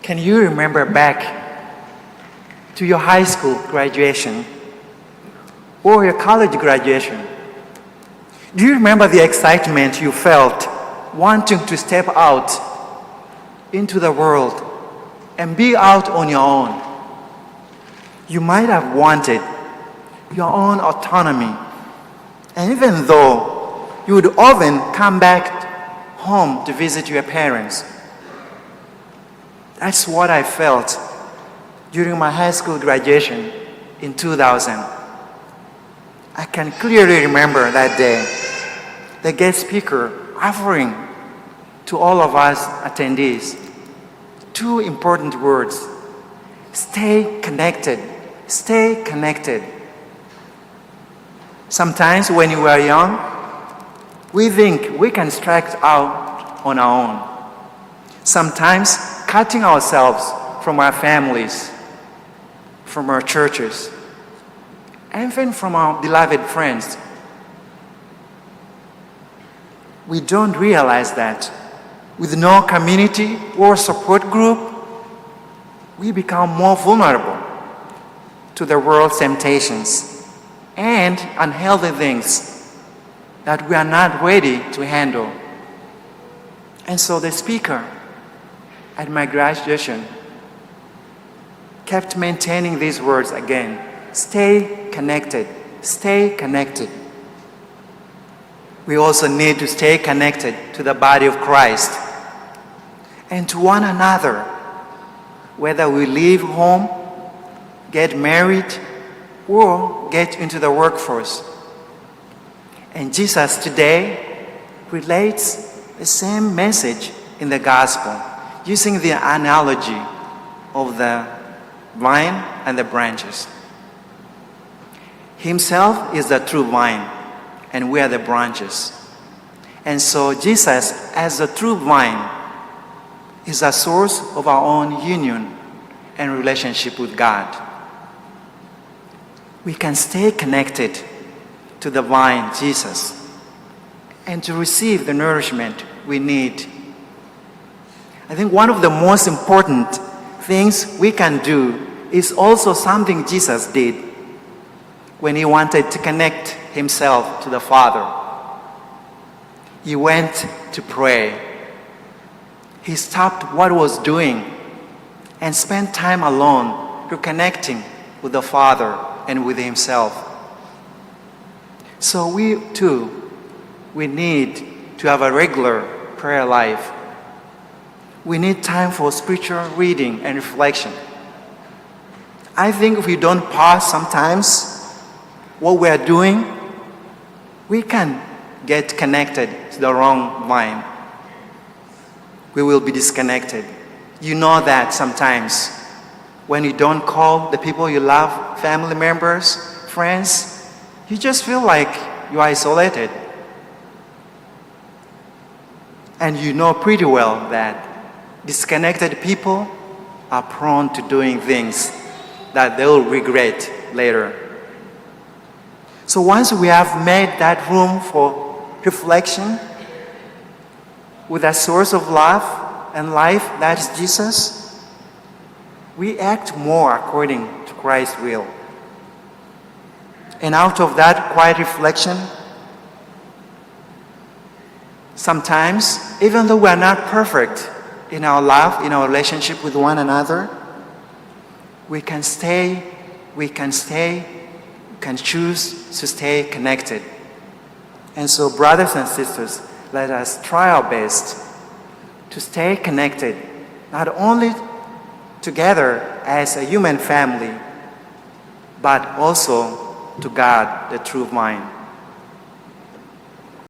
Can you remember back to your high school graduation or your college graduation? Do you remember the excitement you felt wanting to step out into the world and be out on your own? You might have wanted your own autonomy, and even though you would often come back home to visit your parents. That's what I felt during my high school graduation in 2000. I can clearly remember that day, the guest speaker offering to all of us attendees two important words: stay connected, stay connected. Sometimes when we are young, we think we can strike out on our own. Sometimes cutting ourselves from our families, from our churches, and even from our beloved friends. We don't realize that with no community or support group, we become more vulnerable to the world's temptations and unhealthy things that we are not ready to handle. And so the speaker at my graduation kept maintaining these words again: stay connected, stay connected. We also need to stay connected to the body of Christ and to one another, whether we leave home, get married, or get into the workforce. And Jesus today relates the same message in the gospel, using the analogy of the vine and the branches. Himself is the true vine, and we are the branches. And so Jesus, as the true vine, is the source of our own union and relationship with God. We can stay connected to the vine, Jesus, and to receive the nourishment we need. I think one of the most important things we can do is also something Jesus did when he wanted to connect himself to the Father. He went to pray. He stopped what he was doing and spent time alone reconnecting with the Father and with himself. So we too, we need to have a regular prayer life. We need time for spiritual reading and reflection. I think if we don't pause sometimes what we are doing, we can get connected to the wrong vine. We will be disconnected. You know that sometimes when you don't call the people you love, family members, friends, you just feel like you are isolated. And you know pretty well that disconnected people are prone to doing things that they will regret later. So once we have made that room for reflection with a source of love and life, that is Jesus, we act more according to Christ's will. And out of that quiet reflection, sometimes, even though we are not perfect in our love, in our relationship with one another, we can choose to stay connected. And so, brothers and sisters, let us try our best to stay connected, not only together as a human family, but also to God, the true vine.